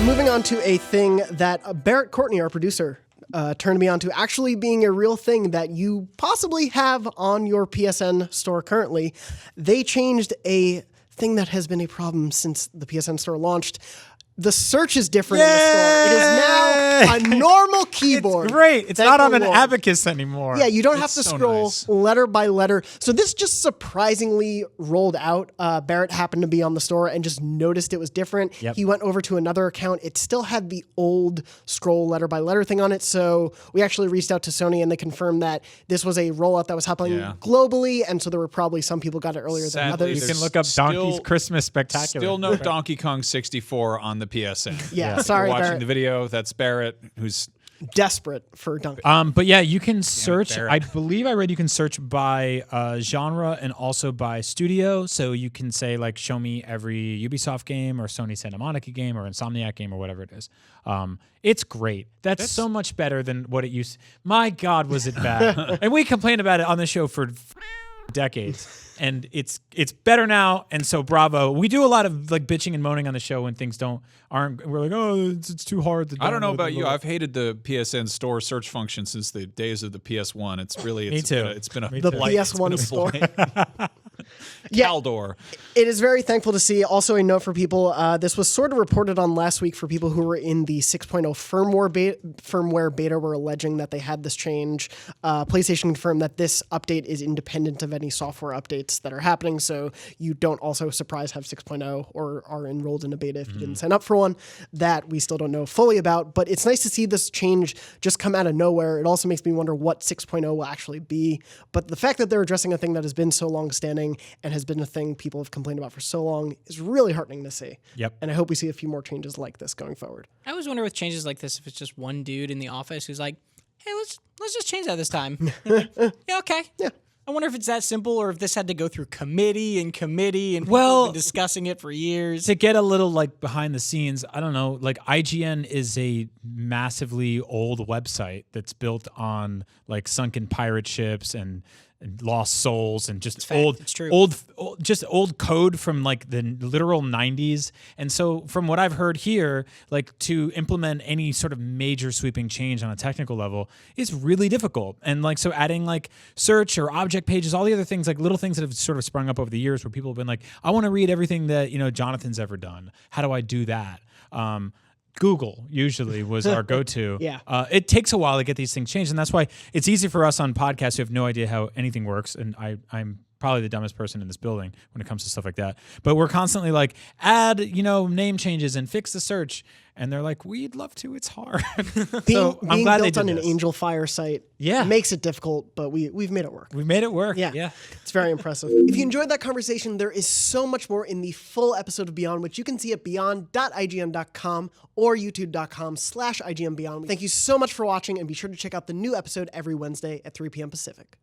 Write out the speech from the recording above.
Moving on to a thing that Barrett Courtney, our producer, turned me on to actually being a real thing that you possibly have on your PSN store currently. They changed a thing that has been a problem since the PSN store launched. The search is different in the store. It is now a normal keyboard. It's great. It's not on an abacus anymore. Yeah, you don't have to scroll letter by letter. So this just surprisingly rolled out. Barrett happened to be on the store and just noticed it was different. Yep. He went over to another account. It still had the old scroll letter by letter thing on it. So we actually reached out to Sony and they confirmed that this was a rollout that was happening globally. And so there were probably some people got it earlier than others. You can look up Donkey's Christmas Spectacular. Still no Donkey Kong 64 on the PSN. Yeah, sorry, You're watching Barrett. the video. That's Barrett, who's desperate for Donkey. But yeah, you can search. I believe I read you can search by genre and also by studio. So you can say like, show me every Ubisoft game or Sony Santa Monica game or Insomniac game or whatever it is. It's great. That's so much better than what it used. My God, was it bad? And we complained about it on the show for decades. And it's better now, and so bravo. We do a lot of like bitching and moaning on the show when things aren't. We're like, oh, it's too hard. I don't know about you. I've hated the PSN store search function since the days of the PS1. It's really Me too. It's been a The PS1 store. Caldor. It is very thankful to see. Also, a note for people, this was sort of reported on last week for people who were in the 6.0 firmware beta were alleging that they had this change. PlayStation confirmed that this update is independent of any software updates that are happening, so you don't also surprise have 6.0 or are enrolled in a beta if you didn't sign up for one. That we still don't know fully about, but it's nice to see this change just come out of nowhere. It also makes me wonder what 6.0 will actually be, but the fact that they're addressing a thing that has been so long standing and has been a thing people have complained about for so long is really heartening to see. Yep. And I hope we see a few more changes like this going forward. I always wonder with changes like this if it's just one dude in the office who's like, hey, let's just change that this time. Yeah, okay. Yeah. I wonder if it's that simple or if this had to go through committee and people have been discussing it for years. To get a little like behind the scenes, I don't know, like IGN is a massively old website that's built on like sunken pirate ships and lost souls and just old code from like the literal 90s. And so from what I've heard here, like to implement any sort of major sweeping change on a technical level is really difficult. And like, so adding like search or object pages, all the other things, like little things that have sort of sprung up over the years where people have been like, I want to read everything that, Jonathan's ever done. How do I do that? Google usually was our go-to. Yeah. It takes a while to get these things changed, and that's why it's easy for us on podcasts who have no idea how anything works, and I'm probably the dumbest person in this building when it comes to stuff like that. But we're constantly like, add, name changes and fix the search. And they're like, we'd love to. It's hard. Being glad built on an Angel Fire site makes it difficult, but we've made it work. We've made it work. Yeah. It's very impressive. If you enjoyed that conversation, there is so much more in the full episode of Beyond, which you can see at beyond.ign.com or youtube.com/IGNBeyond. Thank you so much for watching, and be sure to check out the new episode every Wednesday at 3 p.m. Pacific.